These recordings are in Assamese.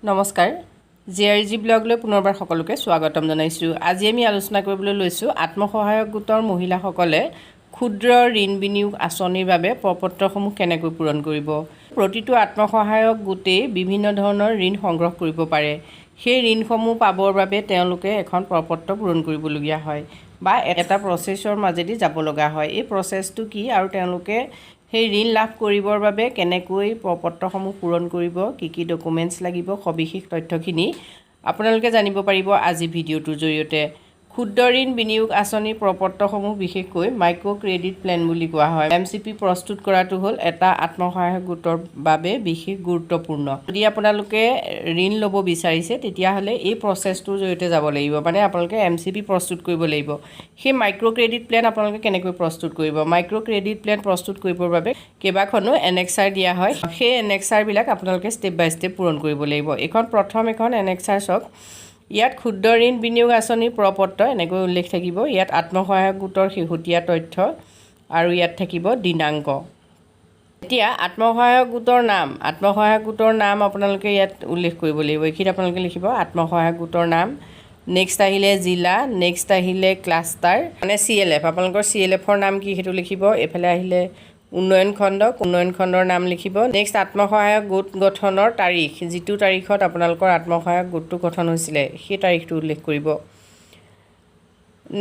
নমস্কাৰ জিআৰজি ব্লগলৈ পুনৰবাৰ সকলোকে স্বাগতম জনাইছোঁ। আজি আমি আলোচনা কৰিবলৈ লৈছোঁ আত্মসহায়ক গোটৰ মহিলাসকলে ক্ষুদ্ৰ ঋণ বিনিয়োগ আঁচনিৰ বাবে প্ৰপত্ৰসমূহ কেনেকৈ পূৰণ কৰিব। প্ৰতিটো আত্মসহায়ক গোটেই বিভিন্ন ধৰণৰ ঋণ সংগ্ৰহ কৰিব পাৰে। সেই ঋণসমূহ পাবৰ বাবে তেওঁলোকে এখন প্ৰপত্ৰ পূৰণ কৰিবলগীয়া হয় বা এটা প্ৰচেছৰ মাজেদি যাব লগা হয়। এই প্ৰচেছটো কি আৰু তেওঁলোকে সেই ঋণ লাভ কৰিবৰ বাবে কেনেকৈ প্ৰপত্ৰসমূহ পূৰণ কৰিব, কি ডকুমেণ্টছ লাগিব, সবিশেষ তথ্যখিনি আপোনালোকে জানিব পাৰিব আজি ভিডিঅ'টোৰ জৰিয়তে। ক্ষুদ্ৰ ঋণ বিনিয়োগ আঁচনিৰ প্ৰপত্ৰসমূহ বিশেষকৈ মাইক্ৰ' ক্ৰেডিট প্লেন বুলি কোৱা হয়। MCP প্ৰস্তুত কৰাটো হ'ল এটা আত্মসহায়ক গোটৰ বাবে বিশেষ গুৰুত্বপূৰ্ণ। যদি আপোনালোকে ঋণ ল'ব বিচাৰিছে তেতিয়াহ'লে এই প্ৰচেছটোৰ জৰিয়তে যাব লাগিব, মানে আপোনালোকে MCP প্ৰস্তুত কৰিব লাগিব। সেই মাইক্ৰ' ক্ৰেডিট প্লেন আপোনালোকে কেনেকৈ প্ৰস্তুত কৰিব? মাইক্ৰ' ক্ৰেডিট প্লেন প্ৰস্তুত কৰিবৰ বাবে কেইবাখনো এনেক্সাৰ দিয়া হয়। সেই এনেক্সাৰবিলাক আপোনালোকে ষ্টেপ বাই ষ্টেপ পূৰণ কৰিব লাগিব। প্ৰথম এখন এনেক্সাৰ চাওক। ইয়াত ক্ষুদ্ৰ ঋণ বিনিয়োগ আঁচনিৰ প্ৰপত্ৰ এনেকৈ উল্লেখ থাকিব। ইয়াত আত্মসহায়ক গোটৰ শেহতীয়া তথ্য আৰু ইয়াত থাকিব দিনাংক। এতিয়া আত্মসহায়ক গোটৰ নাম আপোনালোকে ইয়াত উল্লেখ কৰিব লাগিব। এইখিনিত আপোনালোকে লিখিব আত্মসহায়ক গোটৰ নাম। নেক্সট আহিলে জিলা, নেক্সট আহিলে ক্লাষ্টাৰ মানে CLF, আপোনালোকৰ CLFৰ নাম কি সেইটো লিখিব। এইফালে আহিলে উন্নয়ন খণ্ডৰ নাম লিখিব। নেক্সট আত্মসহায়ক গোট গঠনৰ তাৰিখ, যিটো তাৰিখত আপোনালোকৰ আত্মসহায়ক গোটটো গঠন হৈছিলে সেই তাৰিখটো উল্লেখ কৰিব।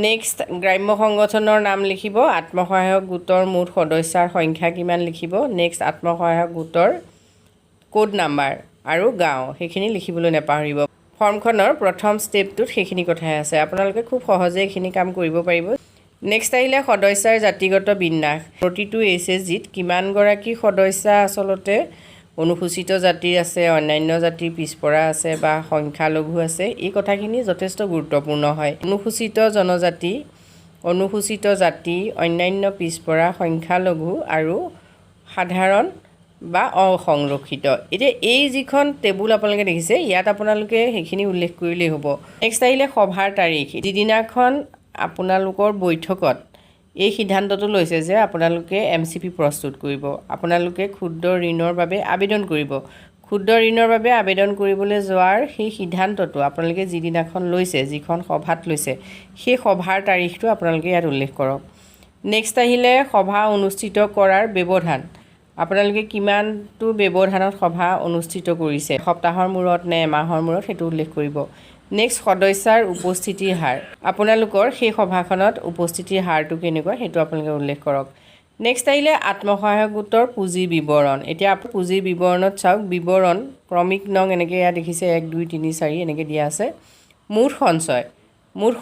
নেক্সট গ্ৰাম্য সংগঠনৰ নাম লিখিব। আত্মসহায়ক গোটৰ মুঠ সদস্যাৰ সংখ্যা কিমান লিখিব। নেক্সট আত্মসহায়ক গোটৰ কোড নাম্বাৰ আৰু গাঁও সেইখিনি লিখিবলৈ নাপাহৰিব। ফৰ্মখনৰ প্ৰথম ষ্টেপটোত সেইখিনি কথাই আছে, আপোনালোকে খুব সহজে এইখিনি কাম কৰিব পাৰিব। নেক্সট আহিলে সদস্যাৰ জাতিগত বিন্যাস। প্ৰতিটো SHGত কিমানগৰাকী সদস্যা আচলতে অনুসূচিত জাতিৰ আছে, অন্যান্য জাতিৰ পিছপৰা আছে বা সংখ্যালঘু আছে, এই কথাখিনি যথেষ্ট গুৰুত্বপূৰ্ণ হয়। অনুসূচিত জাতি, অন্যান্য পিছপৰা, সংখ্যালঘু আৰু সাধাৰণ বা অসংৰক্ষিত। এতিয়া এই যিখন টেবুল আপোনালোকে দেখিছে ইয়াত আপোনালোকে সেইখিনি উল্লেখ কৰিলেই হ'ব। নেক্সট আহিলে সভাৰ তাৰিখ, যিদিনাখন আপোনালোকৰ বৈঠকত এই সিদ্ধান্তটো লৈছে যে আপোনালোকে MCP প্ৰস্তুত কৰিব, আপোনালোকে ক্ষুদ্ৰ ঋণৰ বাবে আবেদন কৰিব। ক্ষুদ্ৰ ঋণৰ বাবে আবেদন কৰিবলৈ যোৱাৰ সেই সিদ্ধান্তটো আপোনালোকে যিদিনাখন লৈছে, যিখন সভাত লৈছে, সেই সভাৰ তাৰিখটো আপোনালোকে ইয়াত উল্লেখ কৰক। নেক্সট আহিলে সভা অনুষ্ঠিত কৰাৰ ব্যৱধান, আপোনালোকে কিমানটো ব্যৱধানত সভা অনুষ্ঠিত কৰিছে, সপ্তাহৰ মূৰত নে এমাহৰ মূৰত, সেইটো উল্লেখ কৰিব। নেক্সট সদস্যাৰ উপস্থিতিৰ হাৰ, আপোনালোকৰ সেই সভাখনত উপস্থিতিৰ হাৰটো কেনেকুৱা সেইটো আপোনালোকে উল্লেখ কৰক। নেক্সট আহিলে আত্মসহায়ক গোটৰ পুঁজিৰ বিৱৰণ। এতিয়া পুঁজিৰ বিৱৰণত চাওক, বিৱৰণ ক্ৰমিক নং এনেকৈ ইয়াত দেখিছে 1, 2, 3, 4 এনেকৈ দিয়া আছে। মুঠ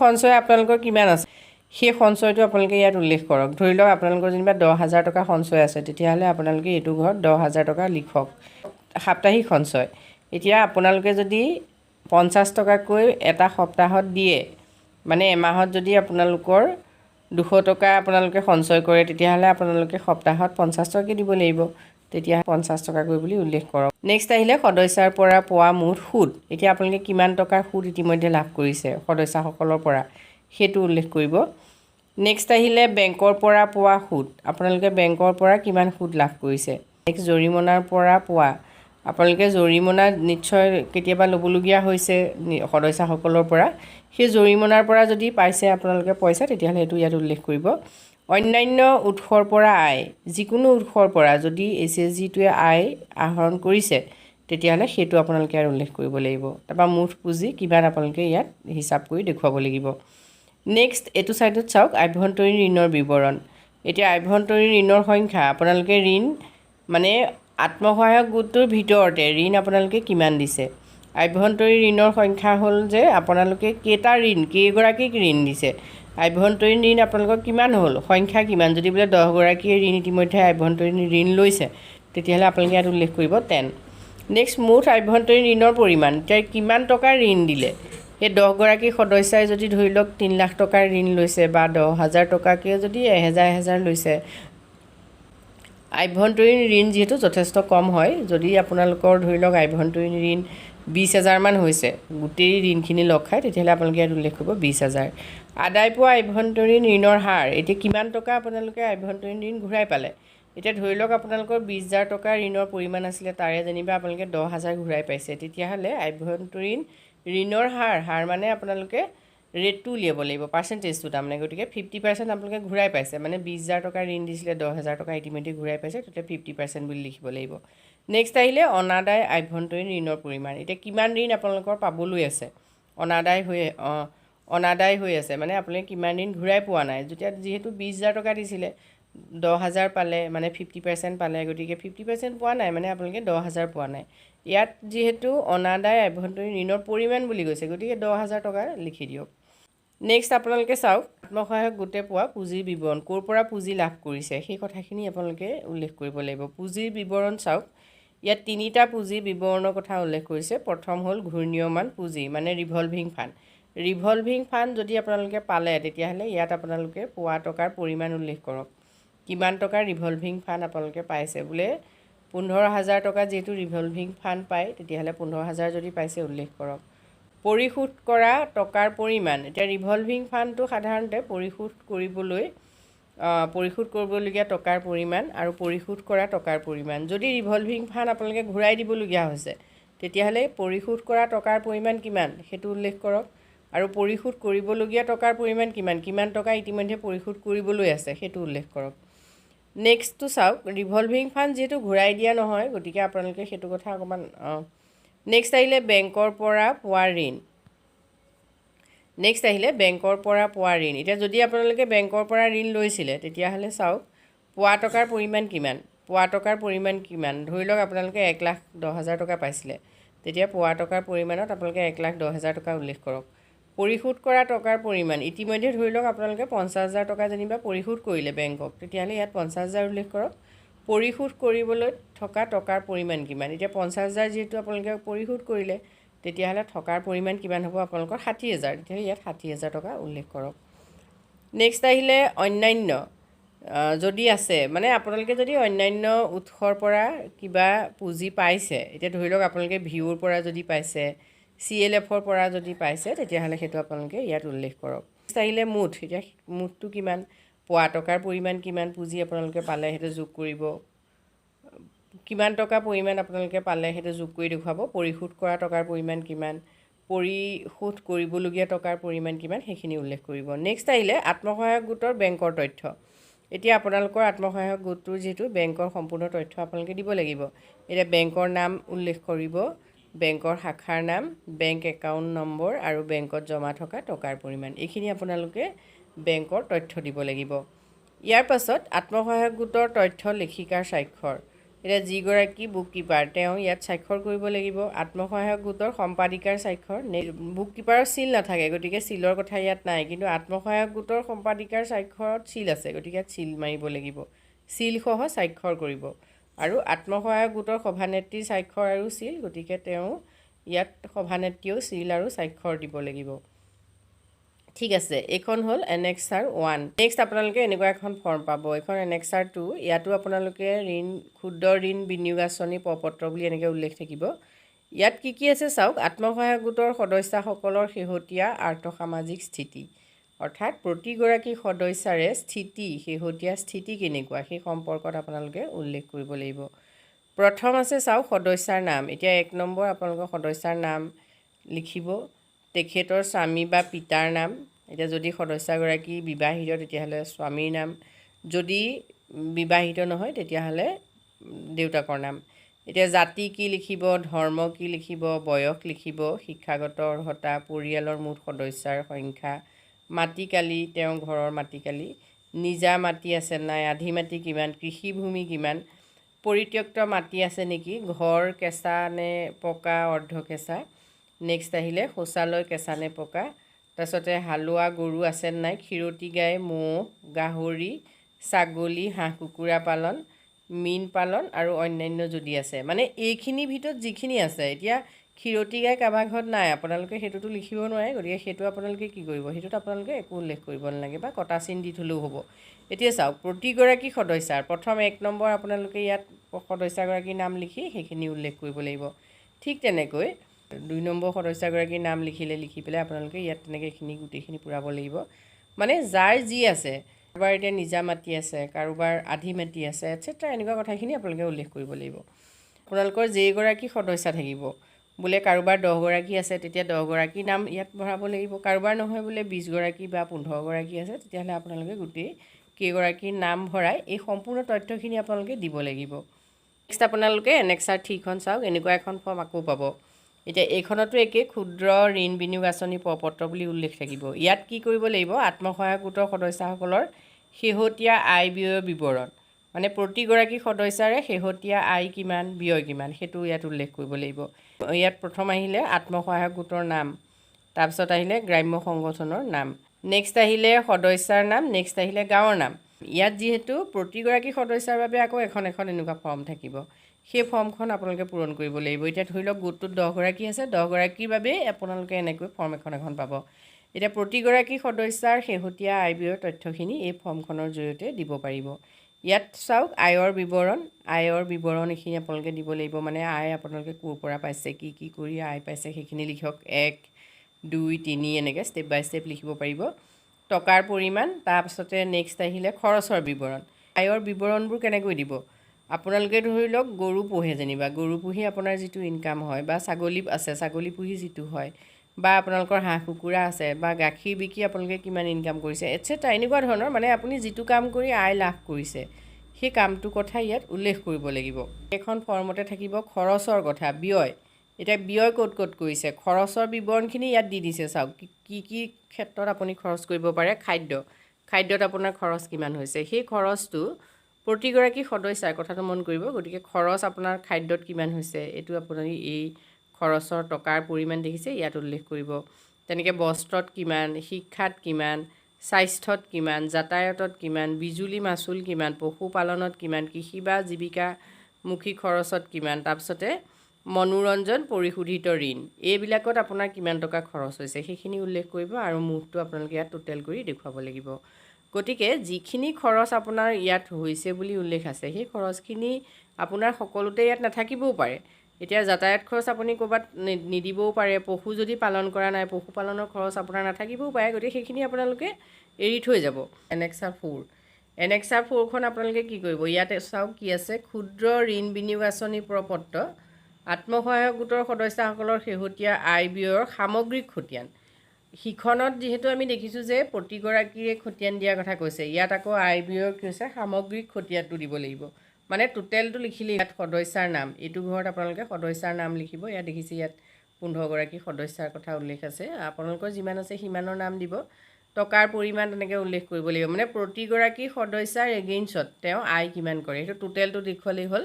সঞ্চয় আপোনালোকৰ কিমান আছে সেই সঞ্চয়টো আপোনালোকে ইয়াত উল্লেখ কৰক। ধৰি লওক আপোনালোকৰ যেনিবা 10,000 টকা সঞ্চয় আছে, তেতিয়াহ'লে আপোনালোকে এইটো ঘৰত 10,000 টকা লিখক। সাপ্তাহিক সঞ্চয়, এতিয়া আপোনালোকে যদি 50 টকাকৈ এটা সপ্তাহত দিয়ে, মানে এমাহত যদি আপোনালোকৰ 200 টকা আপোনালোকে সঞ্চয় কৰে, তেতিয়াহ'লে আপোনালোকে সপ্তাহত 50 টকাকৈ দিব লাগিব, তেতিয়া 50 টকাকৈ বুলি উল্লেখ কৰক। নেক্সট আহিলে সদস্যাৰ পৰা পোৱা মুঠ সুদ, এতিয়া আপোনালোকে কিমান টকাৰ সুদ ইতিমধ্যে লাভ কৰিছে সদস্যাসকলৰ পৰা সেইটো উল্লেখ কৰিব। নেক্সট আহিলে বেংকৰ পৰা পোৱা সুদ, আপোনালোকে বেংকৰ পৰা কিমান সুদ লাভ কৰিছে। নেক্সট জৰিমনাৰ পৰা পোৱা, আপোনালোকে জৰিমনা নিশ্চয় কেতিয়াবা ল'বলগীয়া হৈছে সদস্যাসকলৰ পৰা, সেই জৰিমনাৰ পৰা যদি পাইছে আপোনালোকে পইচা, তেতিয়াহ'লে সেইটো ইয়াত উল্লেখ কৰিব। অন্যান্য উৎসৰ পৰা আয়, যিকোনো উৎসৰ পৰা যদি SHGটোৱে আয় আহৰণ কৰিছে তেতিয়াহ'লে সেইটো আপোনালোকে ইয়াত উল্লেখ কৰিব লাগিব। তাৰপৰা মুঠ পুঁজি কিমান আপোনালোকে ইয়াত হিচাপ কৰি দেখুৱাব লাগিব। নেক্সট এইটো ছাইডত চাওক আভ্যন্তৰীণ ঋণৰ বিৱৰণ। এতিয়া আভ্যন্তৰীণ ঋণৰ সংখ্যা, আপোনালোকে ঋণ মানে আত্মসহায়ক গোটটোৰ ভিতৰতে ঋণ আপোনালোকে কিমান দিছে। আভ্যন্তৰীণ ঋণৰ সংখ্যা হ'ল যে আপোনালোকে কেইগৰাকীক ঋণ দিছে, আভ্যন্তৰীণ ঋণ আপোনালোকৰ কিমান হ'ল, সংখ্যা কিমান। যদি বোলে 10 গৰাকীয়ে ঋণ ইতিমধ্যে আভ্যন্তৰীণ ঋণ লৈছে, তেতিয়াহ'লে আপোনালোকে ইয়াত উল্লেখ কৰিব 10। নেক্সট মুঠ আভ্যন্তৰীণ ঋণৰ পৰিমাণ, এতিয়া কিমান টকাৰ ঋণ দিলে। সেই 10 গৰাকী সদস্যাই যদি ধৰি লওক 3 লাখ টকাৰ ঋণ লৈছে বা 10,000 টকাকৈ যদি 1000 লৈছে, আভ্যন্তৰীণ ঋণ যিহেতু যথেষ্ট কম হয়, যদি আপোনালোকৰ ধৰি লওক আভ্যন্তৰীণ ঋণ 20,000 মান হৈছে, গোটেই ঋণখিনি লগ খায়, তেতিয়াহ'লে আপোনালোকে ইয়াত উল্লেখ কৰিব 20,000। আদায় পোৱা আভ্যন্তৰীণ ঋণৰ হাৰ, এতিয়া কিমান টকা আপোনালোকে আভ্যন্তৰীণ ঋণ ঘূৰাই পালে, এতিয়া ধৰি লওক আপোনালোকৰ 20,000 টকা ঋণৰ পৰিমাণ আছিলে, তাৰে যেনিবা আপোনালোকে 10,000 ঘূৰাই পাইছে, তেতিয়াহ'লে আভ্যন্তৰীণ ঋণৰ হাৰ মানে আপোনালোকে ৰেটটো উলিয়াব লাগিব, পাৰ্চেণ্টেজটো তাৰমানে। গতিকে 50% আপোনালোকে ঘূৰাই পাইছে, মানে 20,000 টকা ঋণ দিছিলে, 10,000 টকা ইতিমধ্যে ঘূৰাই পাইছে, তেতিয়া 50% বুলি লিখিব লাগিব। নেক্সট আহিলে অনাদায় আভ্যন্তৰীণ ঋণৰ পৰিমাণ। এতিয়া কিমান ঋণ আপোনালোকৰ পাবলৈ আছে, অনাদায় হৈ আছে, মানে আপোনালোকে কিমান ঋণ ঘূৰাই পোৱা নাই। যিহেতু 20,000 টকা দিছিলে, 10,000 পালে, মানে 50% পালে, গতিকে 50% পোৱা নাই, মানে আপোনালোকে 10,000 পোৱা নাই। ইয়াত যিহেতু অনাদায় আভ্যন্তৰীণ ঋণৰ পৰিমাণ বুলি কৈছে, গতিকে 10,000 টকা লিখি দিয়ক। নেক্সট আপোনালোকে চাওক, আত্মসহায়ক গোটে পোৱা পুঁজিৰ বিৱৰণ, ক'ৰ পৰা পুঁজি লাভ কৰিছে সেই কথাখিনি আপোনালোকে উল্লেখ কৰিব লাগিব। পুঁজিৰ বিৱৰণ চাওক, ইয়াত 3টা পুঁজিৰ বিৱৰণৰ কথা উল্লেখ কৰিছে। প্ৰথম হ'ল ঘূৰ্ণীয়মান পুঁজি, মানে ৰিভলভিং ফাণ্ড। ৰিভলভিং ফাণ্ড যদি আপোনালোকে পালে, তেতিয়াহ'লে ইয়াত আপোনালোকে পোৱা টকাৰ পৰিমাণ উল্লেখ কৰক। কিমান টকাৰ ৰিভলভিং ফাণ্ড আপোনালোকে পাইছে, বোলে 15,000 টকা যিহেতু ৰিভলভিং ফাণ্ড পায়, তেতিয়াহ'লে 15,000 যদি পাইছে উল্লেখ কৰক। পৰিশোধ কৰা টকাৰ পৰিমাণ, এতিয়া ৰিভলভিং ফাণ্ডটো সাধাৰণতে পৰিশোধ কৰিবলগীয়া টকাৰ পৰিমাণ আৰু পৰিশোধ কৰা টকাৰ পৰিমাণ। যদি ৰিভলভিং ফাণ্ড আপোনালোকে ঘূৰাই দিবলগীয়া হৈছে, তেতিয়াহ'লে পৰিশোধ কৰা টকাৰ পৰিমাণ কিমান সেইটো উল্লেখ কৰক, আৰু পৰিশোধ কৰিবলগীয়া টকাৰ পৰিমাণ কিমান টকা ইতিমধ্যে পৰিশোধ কৰিবলৈ আছে সেইটো উল্লেখ কৰক। নেক্সটটো চাওক, ৰিভলভিং ফাণ্ড যিহেতু ঘূৰাই দিয়া নহয়, গতিকে আপোনালোকে সেইটো কথা অকণমান নেক্সট আহিলে বেংকৰ পৰা পোৱা ঋণ। এতিয়া যদি আপোনালোকে বেংকৰ পৰা ঋণ লৈছিলে, তেতিয়াহ'লে চাওক পোৱা টকাৰ পৰিমাণ কিমান। ধৰি লওক আপোনালোকে 1,10,000 টকা পাইছিলে, তেতিয়া পোৱা টকাৰ পৰিমাণত আপোনালোকে 1,10,000 টকা উল্লেখ কৰক। পৰিশোধ কৰা টকাৰ পৰিমাণ, ইতিমধ্যে ধৰি লওক আপোনালোকে 50,000 টকা যেনিবা পৰিশোধ কৰিলে বেংকক, তেতিয়াহ'লে ইয়াত 50,000 উল্লেখ কৰক। পৰিশোধ কৰিবলৈ থকা টকাৰ পৰিমাণ কিমান, এতিয়া 50,000 যিহেতু আপোনালোকে পৰিশোধ কৰিলে, তেতিয়াহ'লে থকাৰ পৰিমাণ কিমান হ'ব আপোনালোকৰ 60,000, তেতিয়াহ'লে ইয়াত 60,000 টকা উল্লেখ কৰক। নেক্সট আহিলে অন্যান্য, যদি আছে, মানে আপোনালোকে যদি অন্যান্য উৎসৰ পৰা কিবা পুঁজি পাইছে, এতিয়া ধৰি লওক আপোনালোকে ভিউৰ পৰা যদি পাইছে, CLFৰ পৰা যদি পাইছে, তেতিয়াহ'লে সেইটো আপোনালোকে ইয়াত উল্লেখ কৰক। নেক্সট আহিলে মুঠ, এতিয়া মুঠটো কিমান, পোৱা টকাৰ পৰিমাণ কিমান পুঁজি আপোনালোকে পালে সেইটো যোগ কৰিব, কিমান টকা পৰিমাণ আপোনালোকে পালে সেইটো যোগ কৰি দেখুৱাব। পৰিশোধ কৰা টকাৰ পৰিমাণ কিমান, পৰিশোধ কৰিবলগীয়া টকাৰ পৰিমাণ কিমান, সেইখিনি উল্লেখ কৰিব। নেক্সট আহিলে আত্মসহায়ক গোটৰ বেংকৰ তথ্য। এতিয়া আপোনালোকৰ আত্মসহায়ক গোটটোৰ যিহেতু বেংকৰ সম্পূৰ্ণ তথ্য আপোনালোকে দিব লাগিব। এতিয়া বেংকৰ নাম উল্লেখ কৰিব, বেংকৰ শাখাৰ নাম, বেংক একাউণ্ট নম্বৰ আৰু বেংকত জমা থকা টকাৰ পৰিমাণ, এইখিনি আপোনালোকে বেংকৰ তথ্য দিব লাগিব। ইয়াৰ পাছত আত্মসহায়ক গোটৰ তথ্য লেখিকাৰ স্বাক্ষৰ। এতিয়া যিগৰাকী বুক কিপাৰ তেওঁ ইয়াত স্বাক্ষৰ কৰিব লাগিব। আত্মসহায়ক গোটৰ সম্পাদিকাৰ স্বাক্ষৰ, বুক কিপাৰৰ চিল নাথাকে, গতিকে চিলৰ কথা ইয়াত নাই, কিন্তু আত্মসহায়ক গোটৰ সম্পাদিকাৰ স্বাক্ষৰত চিল আছে, গতিকে ইয়াত চিল মাৰিব লাগিব, চিলসহ স্বাক্ষৰ কৰিব। আৰু আত্মসহায়ক গোটৰ সভানেত্ৰীৰ স্বাক্ষৰ আৰু চিল, গতিকে তেওঁ ইয়াত সভানেত্ৰীয়েও চিল আৰু স্বাক্ষৰ দিব লাগিব। ঠিক আছে, এইখন হ'ল এনেক্সাৰ 1। নেক্সট আপোনালোকে এনেকুৱা এখন ফৰ্ম পাব, এইখন এনেক্সাৰ 2। ইয়াতো আপোনালোকে ক্ষুদ্ৰ ঋণ বিনিয়োগ আঁচনি প্ৰপত্ৰ বুলি এনেকৈ উল্লেখ থাকিব। ইয়াত কি আছে চাওক, আত্মসহায়ক গোটৰ সদস্যসকলৰ শেহতীয়া আৰ্থসামাজিক স্থিতি, অৰ্থাৎ প্ৰতিগৰাকী সদস্যাৰে শেহতীয়া স্থিতি কেনেকুৱা সেই সম্পৰ্কত আপোনালোকে উল্লেখ কৰিব লাগিব। প্ৰথম আছে চাওক সদস্যাৰ নাম। এতিয়া 1 নম্বৰ আপোনালোকৰ সদস্যাৰ নাম লিখিব, তেখেতৰ স্বামী বা পিতাৰ নাম। এতিয়া যদি সদস্যগৰাকী বিবাহিত, তেতিয়াহ'লে স্বামীৰ নাম, যদি বিবাহিত নহয় তেতিয়াহ'লে দেউতাকৰ নাম। এতিয়া জাতি কি লিখিব, ধৰ্ম কি লিখিব, বয়স লিখিব, শিক্ষাগত অৰ্হতা, পৰিয়ালৰ মুঠ সদস্যাৰ সংখ্যা, মাটিকালি, তেওঁৰ ঘৰৰ মাটিকালি, নিজা মাটি আছে নাই, আধি মাটি কিমান, কৃষিভূমি কিমান, পৰিত্যক্ত মাটি আছে নেকি, ঘৰ কেঁচা নে পকা অৰ্ধকেঁচা। নেক্সট আহিলে শৌচালয় কেঁচা নে পকা, তাৰপিছতে হালোৱা গৰু আছে নাই, ক্ষীৰতী গাই, ম'হ, গাহৰি, ছাগলী, হাঁহ কুকুৰা পালন, মীন পালন আৰু অন্যান্য যদি আছে, মানে এইখিনিৰ ভিতৰত যিখিনি আছে। এতিয়া ক্ষীৰতী গাই কাৰোবাৰ ঘৰত নাই, আপোনালোকে সেইটোতো লিখিব নোৱাৰে, গতিকে সেইটো আপোনালোকে কি কৰিব, সেইটোত আপোনালোকে একো উল্লেখ কৰিব নালাগে বা কটা চিন দি থ'লেও হ'ব। এতিয়া চাওক প্ৰতিগৰাকী সদস্যাৰ প্ৰথম 1 নম্বৰ আপোনালোকে ইয়াত সদস্যগৰাকীৰ নাম লিখি সেইখিনি উল্লেখ কৰিব লাগিব। ঠিক তেনেকৈ 2 নম্বৰ সদস্যগৰাকীৰ নাম লিখি পেলাই আপোনালোকে ইয়াত তেনেকৈ এইখিনি গোটেইখিনি পূৰাব লাগিব। মানে যাৰ যি আছে, কাৰোবাৰ এতিয়া নিজা মাটি আছে, কাৰোবাৰ আধি মাটি আছে এটচেট্ৰা, এনেকুৱা কথাখিনি আপোনালোকে উল্লেখ কৰিব লাগিব। আপোনালোকৰ যেইগৰাকী সদস্য থাকিব, বোলে কাৰোবাৰ 10 গৰাকী আছে, তেতিয়া 10 গৰাকী নাম ইয়াত ভৰাব লাগিব। কাৰোবাৰ নহয় বোলে 20 গৰাকী বা 15 গৰাকী আছে, তেতিয়াহ'লে আপোনালোকে গোটেই কেইগৰাকীৰ নাম ভৰাই এই সম্পূৰ্ণ তথ্যখিনি আপোনালোকে দিব লাগিব। নেক্সট আপোনালোকে এনেক্সাৰ 3খন চাওক, এনেকুৱা এখন ফৰ্ম আকৌ পাব। এতিয়া এইখনতো একেই, ক্ষুদ্ৰ ঋণ বিনিয়োগ আঁচনি প্ৰপত্ৰ বুলি উল্লেখ থাকিব। ইয়াত কি কৰিব লাগিব, আত্মসহায়ক গোটৰ সদস্যসকলৰ শেহতীয়া আয় ব্যয়ৰ বিৱৰণ, মানে প্ৰতিগৰাকী সদস্যৰে শেহতীয়া আয় কিমান, ব্যয় কিমান, সেইটো ইয়াত উল্লেখ কৰিব লাগিব। ইয়াত প্ৰথম আহিলে আত্মসহায়ক গোটৰ নাম, তাৰপিছত আহিলে গ্ৰাম্য সংগঠনৰ নাম, নেক্সট আহিলে সদস্যাৰ নাম, নেক্সট আহিলে গাঁৱৰ নাম। ইয়াত যিহেতু প্ৰতিগৰাকী সদস্যাৰ বাবে আকৌ এখন এনেকুৱা ফৰ্ম থাকিব, সেই ফৰ্মখন আপোনালোকে পূৰণ কৰিব লাগিব। এতিয়া ধৰি লওক গোটটোত 10 গৰাকী আছে, 10 গৰাকীৰ বাবে আপোনালোকে এনেকৈ ফৰ্ম এখন পাব। এতিয়া প্ৰতিগৰাকী সদস্যাৰ শেহতীয়া আয় ব্যয়ৰ তথ্যখিনি এই ফৰ্মখনৰ জৰিয়তে দিব পাৰিব। ইয়াত চাওক আয়ৰ বিৱৰণ এইখিনি আপোনালোকে দিব লাগিব, মানে আয় আপোনালোকে ক'ৰ পৰা পাইছে, কি কি কৰি আয় পাইছে সেইখিনি লিখক। 1, 2, 3 এনেকৈ ষ্টেপ বাই ষ্টেপ লিখিব পাৰিব। টকাৰ পৰিমাণ, তাৰপিছতে নেক্সট আহিলে খৰচৰ বিৱৰণ। আয়ৰ বিৱৰণবোৰ কেনেকৈ দিব, আপোনালোকে ধৰি লওক গৰু পোহে, যেনিবা গৰু পুহি আপোনাৰ যিটো ইনকাম হয়, বা ছাগলী আছে, ছাগলী পুহি যিটো হয়, বা আপোনালোকৰ হাঁহ কুকুৰা আছে, বা গাখীৰ বিকি আপোনালোকে কিমান ইনকাম কৰিছে এটচেট্ৰা, এনেকুৱা ধৰণৰ, মানে আপুনি যিটো কাম কৰি আয় লাভ কৰিছে সেই কামটোৰ কথা ইয়াত উল্লেখ কৰিব লাগিব। এখন ফৰ্মতে থাকিব খৰচৰ কথা, ব্যয়। এতিয়া ব্যয় ক'ত ক'ত কৰিছে, খৰচৰ বিৱৰণখিনি ইয়াত দি দিছে। চাওক কি কি ক্ষেত্ৰত আপুনি খৰচ কৰিব পাৰে। খাদ্যত আপোনাৰ খৰচ কিমান হৈছে, সেই খৰচটো প্ৰতিগৰাকী সদস্যাৰ কথাটো মন কৰিব। গতিকে খৰচ আপোনাৰ খাদ্যত কিমান হৈছে, এইটো আপুনি এই খৰচৰ টকাৰ পৰিমাণ দেখিছে ইয়াত উল্লেখ কৰিব। তেনেকৈ বস্ত্ৰত কিমান, শিক্ষাত কিমান, স্বাস্থ্যত কিমান, যাতায়াতত কিমান, বিজুলী মাচুল কিমান, পশুপালনত কিমান, কৃষি বা জীৱিকামুখী খৰচত কিমান, তাৰপিছতে মনোৰঞ্জন, পৰিশোধিত ঋণ, এইবিলাকত আপোনাৰ কিমান টকা খৰচ হৈছে সেইখিনি উল্লেখ কৰিব, আৰু মুঠটো আপোনালোকে ইয়াত টোটেল কৰি দেখুৱাব লাগিব। গতিকে যিখিনি খৰচ আপোনাৰ ইয়াত হৈছে বুলি উল্লেখ আছে, সেই খৰচখিনি আপোনাৰ সকলোতে ইয়াত নাথাকিবও পাৰে। এতিয়া যাতায়াত খৰচ আপুনি ক'ৰবাত নিদিবও পাৰে, পশু যদি পালন কৰা নাই, পশুপালনৰ খৰচ আপোনাৰ নাথাকিবও পাৰে, গতিকে সেইখিনি আপোনালোকে এৰি থৈ যাব। এনেক্সাৰ 4খন আপোনালোকে কি কৰিব, ইয়াতে চাওক কি আছে, ক্ষুদ্ৰ ঋণ বিনিয়োগ আঁচনি প্ৰপত্ৰ, আত্মসহায়ক গোটৰ সদস্যসকলৰ শেহতীয়া আয় ব্যয়ৰ সামগ্ৰিক খতিয়ান। সিখনত যিহেতু আমি দেখিছোঁ যে প্ৰতিগৰাকীয়ে খতিয়ান দিয়াৰ কথা কৈছে, ইয়াত আকৌ আয় ব্যয়ৰ কি হৈছে, সামগ্ৰিক খতিয়ানটো দিব লাগিব, মানে টোটেলটো লিখিলে। ইয়াত সদস্যাৰ নাম, এইটো ঘৰত আপোনালোকে সদস্যাৰ নাম লিখিব। ইয়াত দেখিছে ইয়াত 15 গৰাকী সদস্যাৰ কথা উল্লেখ আছে, আপোনালোকৰ যিমান আছে সিমানৰ নাম দিব। টকাৰ পৰিমাণ তেনেকৈ উল্লেখ কৰিব লাগিব, মানে প্ৰতিগৰাকী সদস্যাৰ এগেইনষ্টত তেওঁ আয় কিমান কৰে সেইটো টোটেলটো দেখুৱালেই হ'ল।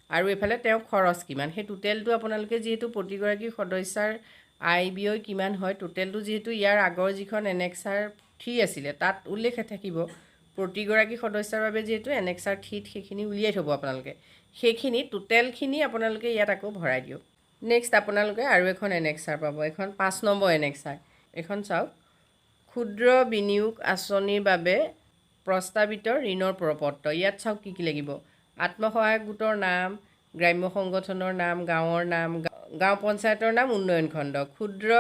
আৰু এইফালে তেওঁ খৰচ কিমান, সেই টোটেলটো আপোনালোকে যিহেতু প্ৰতিগৰাকী সদস্যাৰ আয় ব্যয় কিমান হয়, টোটেলটো যিহেতু ইয়াৰ আগৰ যিখন এনেক্সাৰ 3 আছিলে তাত উল্লেখ থাকিব, প্ৰতিগৰাকী সদস্যাৰ বাবে যিহেতু এনেক্সাৰ 3ত সেইখিনি উলিয়াই থ'ব আপোনালোকে, সেইখিনি টোটেলখিনি আপোনালোকে ইয়াত আকৌ ভৰাই দিয়ক। নেক্সট আপোনালোকে আৰু এখন এনেক্সাৰ পাব, এখন 5 নম্বৰ এনেক্সাৰ। এখন চাওক, ক্ষুদ্ৰ বিনিয়োগ আঁচনিৰ বাবে প্ৰস্তাৱিত ঋণৰ প্ৰপত্ৰ। ইয়াত চাওক কি কি লাগিব, আত্মসহায়ক গোটৰ নাম, গ্ৰাম্য সংগঠনৰ নাম, গাঁৱৰ নাম, গাঁও পঞ্চায়তৰ নাম, উন্নয়ন খণ্ড, ক্ষুদ্ৰ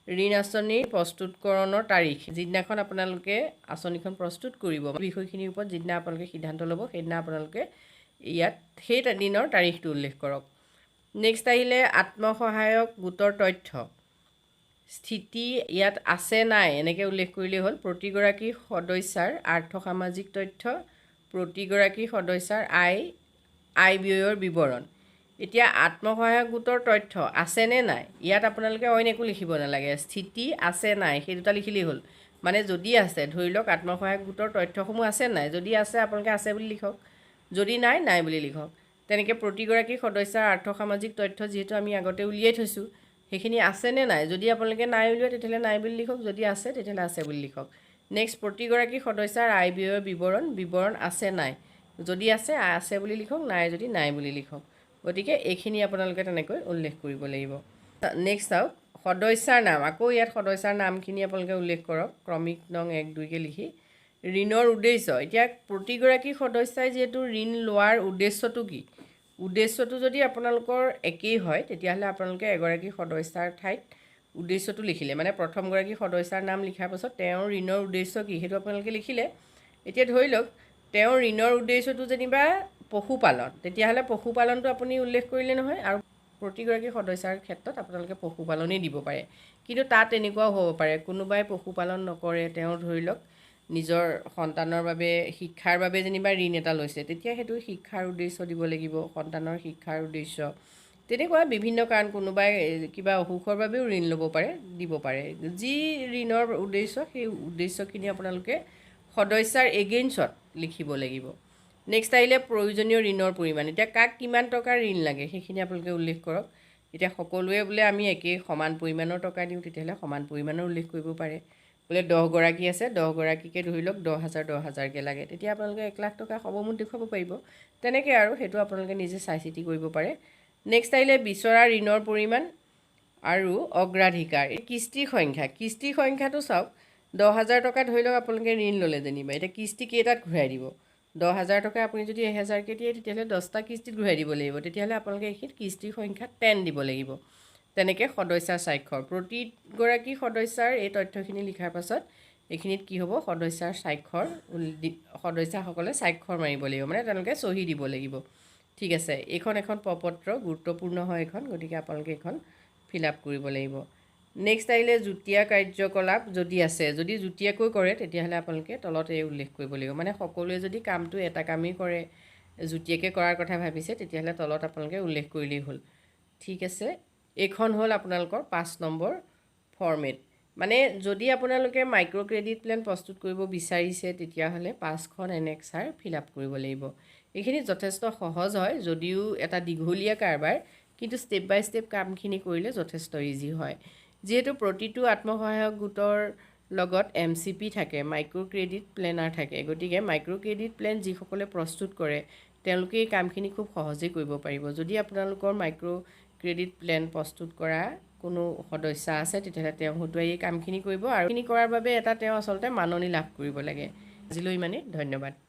ঋণ আঁচনি প্ৰস্তুতকৰণৰ তাৰিখ, যিদিনাখন আপোনালোকে আঁচনিখন প্ৰস্তুত কৰিব, বিষয়খিনিৰ ওপৰত যিদিনা আপোনালোকে সিদ্ধান্ত ল'ব, সেইদিনা আপোনালোকে ইয়াত সেই দিনৰ তাৰিখটো উল্লেখ কৰক। নেক্সট আহিলে আত্মসহায়ক গোটৰ তথ্য, স্থিতি ইয়াত আছে নাই এনেকৈ উল্লেখ কৰিলেই হ'ল। প্ৰতিগৰাকী সদস্যাৰ আৰ্থ-সামাজিক তথ্য, প্ৰতিগৰাকী সদস্যাৰ আয় ব্যয়ৰ বিৱৰণ। এতিয়া আত্মসহায়ক গোটৰ তথ্য আছেনে নাই, ইয়াত আপোনালোকে অইন একো লিখিব নালাগে, স্থিতি আছে নাই সেই দুটা লিখিলেই হ'ল। মানে যদি আছে, ধৰি লওক আত্মসহায়ক গোটৰ তথ্যসমূহ আছে নাই, যদি আছে আপোনালোকে আছে বুলি লিখক, যদি নাই, নাই বুলি লিখক। তেনেকৈ প্ৰতিগৰাকী সদস্যাৰ আৰ্থ-সামাজিক তথ্য যিহেতু আমি আগতে উলিয়াই থৈছোঁ, সেইখিনি আছেনে নাই, যদি আপোনালোকে নাই উলিয়াই তেতিয়াহ'লে নাই বুলি লিখক, যদি আছে তেতিয়াহ'লে আছে বুলি লিখক। নেক্সট প্ৰতিগৰাকী সদস্যাৰ আয় ব্যয়ৰ বিৱৰণ আছে নাই, যদি আছে আছে বুলি লিখক, নাই যদি নাই বুলি লিখক। গতিকে এইখিনি আপোনালোকে তেনেকৈ উল্লেখ কৰিব লাগিব। নেক্সট চাওক, সদস্যাৰ নাম, আকৌ ইয়াত সদস্যাৰ নামখিনি আপোনালোকে উল্লেখ কৰক, ক্ৰমিক নং 1, 2কৈ লিখি। ঋণৰ উদ্দেশ্য, এতিয়া প্ৰতিগৰাকী সদস্যাই যিহেতু ঋণ লোৱাৰ উদ্দেশ্যটো কি, উদ্দেশ্যটো যদি আপোনালোকৰ একেই হয় তেতিয়াহ'লে আপোনালোকে এগৰাকী সদস্যাৰ ঠাইত উদ্দেশ্যটো লিখিলে, মানে প্ৰথমগৰাকী সদস্যাৰ নাম লিখাৰ পাছত তেওঁৰ ঋণৰ উদ্দেশ্য কি সেইটো আপোনালোকে লিখিলে। এতিয়া ধৰি লওক তেওঁৰ ঋণৰ উদ্দেশ্যটো যেনিবা পশুপালন, তেতিয়াহ'লে পশুপালনটো আপুনি উল্লেখ কৰিলে নহয়, আৰু প্ৰতিগৰাকী সদস্যাৰ ক্ষেত্ৰত আপোনালোকে পশুপালনেই দিব পাৰে। কিন্তু তাত এনেকুৱাও হ'ব পাৰে কোনোবাই পশুপালন নকৰে, তেওঁ ধৰি লওক নিজৰ সন্তানৰ বাবে শিক্ষাৰ বাবে যেনিবা ঋণ এটা লৈছে, তেতিয়া সেইটো শিক্ষাৰ উদ্দেশ্য দিব লাগিব, সন্তানৰ শিক্ষাৰ উদ্দেশ্য। তেনেকুৱা বিভিন্ন কাৰণ, কোনোবাই কিবা অসুখৰ বাবেও ঋণ ল'ব পাৰে, দিব পাৰে। যি ঋণৰ উদ্দেশ্য সেই উদ্দেশ্যখিনি আপোনালোকে সদস্যাৰ এগেইনষ্টত লিখিব লাগিব। নেক্সট আহিলে প্ৰয়োজনীয় ঋণৰ পৰিমাণ। এতিয়া কাক কিমান টকাৰ ঋণ লাগে সেইখিনি আপোনালোকে উল্লেখ কৰক। এতিয়া সকলোৱে বোলে আমি একেই সমান পৰিমাণৰ টকা দিওঁ, তেতিয়াহ'লে সমান পৰিমাণৰ উল্লেখ কৰিব পাৰে। বোলে 10 গৰাকী আছে, 10 গৰাকীকে ধৰি লওক 10,000কৈ লাগে, তেতিয়া আপোনালোকে 1 লাখ টকা সবমুঠ দেখুৱাব পাৰিব। তেনেকৈ আৰু সেইটো আপোনালোকে নিজে চাই চিতি কৰিব পাৰে। নেক্সট আহিলে বিচৰা ঋণৰ পৰিমাণ আৰু অগ্ৰাধিকাৰ। কিস্তিৰ সংখ্যা, কিস্তিৰ সংখ্যাটো চাওক, 10,000 টকা ধৰি লওক আপোনালোকে ঋণ ল'লে যেনিবা, এতিয়া কিস্তি কেইটাত ঘূৰাই দিব? 10,000 টকা আপুনি যদি 1000কৈ দিয়ে তেতিয়াহ'লে 10টা কিস্তিত ঘূৰাই দিব লাগিব। তেতিয়াহ'লে আপোনালোকে এইখিনিত কিস্তিৰ সংখ্যা 10 দিব লাগিব। তেনেকৈ সদস্যাৰ স্বাক্ষৰ, প্ৰতিগৰাকী সদস্যাৰ এই তথ্যখিনি লিখাৰ পাছত এইখিনিত কি হ'ব, সদস্যাৰ স্বাক্ষৰ, সদস্যাসকলে স্বাক্ষৰ মাৰিব লাগিব, মানে তেওঁলোকে চহী দিব লাগিব। ঠিক আছে, এইখন এখন প্ৰপত্ৰ, গুৰুত্বপূৰ্ণ হয় এইখন, গতিকে আপোনালোকে এইখন ফিল আপ কৰিব লাগিব। নেক্সট আহিলে যুটীয়া কাৰ্যকলাপ যদি আছে, যদি যুটীয়াকৈ কৰে তেতিয়াহ'লে আপোনালোকে তলত এই উল্লেখ কৰিব লাগিব। মানে সকলোৱে যদি কামটো এটা কামেই কৰে, যুটীয়াকৈ কৰাৰ কথা ভাবিছে, তেতিয়াহ'লে তলত আপোনালোকে উল্লেখ কৰিলেই হ'ল। ঠিক আছে, এইখন হ'ল আপোনালোকৰ 5 নম্বৰ ফৰ্মেট। মানে যদি আপোনালোকে মাইক্ৰ' ক্ৰেডিট প্লেন প্ৰস্তুত কৰিব বিচাৰিছে, তেতিয়াহ'লে 5খন এনেক্সাৰ ফিল আপ কৰিব লাগিব। এইখিনি যথেষ্ট সহজ হয়, যদিও এটা দীঘলীয়া কাৰবাৰ, কিন্তু ষ্টেপ বাই ষ্টেপ কামখিনি কৰিলে যথেষ্ট ইজি হয়। যিহেতু প্ৰতিটো আত্মসহায়ক গোটৰ লগত MCP থাকে, মাইক্ৰ' ক্ৰেডিট প্লেনাৰ থাকে, গতিকে মাইক্ৰ' ক্ৰেডিট প্লেন যিসকলে প্ৰস্তুত কৰে তেওঁলোকে এই কামখিনি খুব সহজেই কৰিব পাৰিব। যদি আপোনালোকৰ মাইক্ৰ' ক্ৰেডিট প্লেন প্ৰস্তুত কৰা কোনো সদস্যা আছে, তেতিয়াহ'লে তেওঁ হতুৱাই এই কামখিনি কৰিব, আৰু এইখিনি কৰাৰ বাবে তেওঁ আচলতে মাননি লাভ কৰিব লাগে। আজিলৈ ইমানেই, ধন্যবাদ।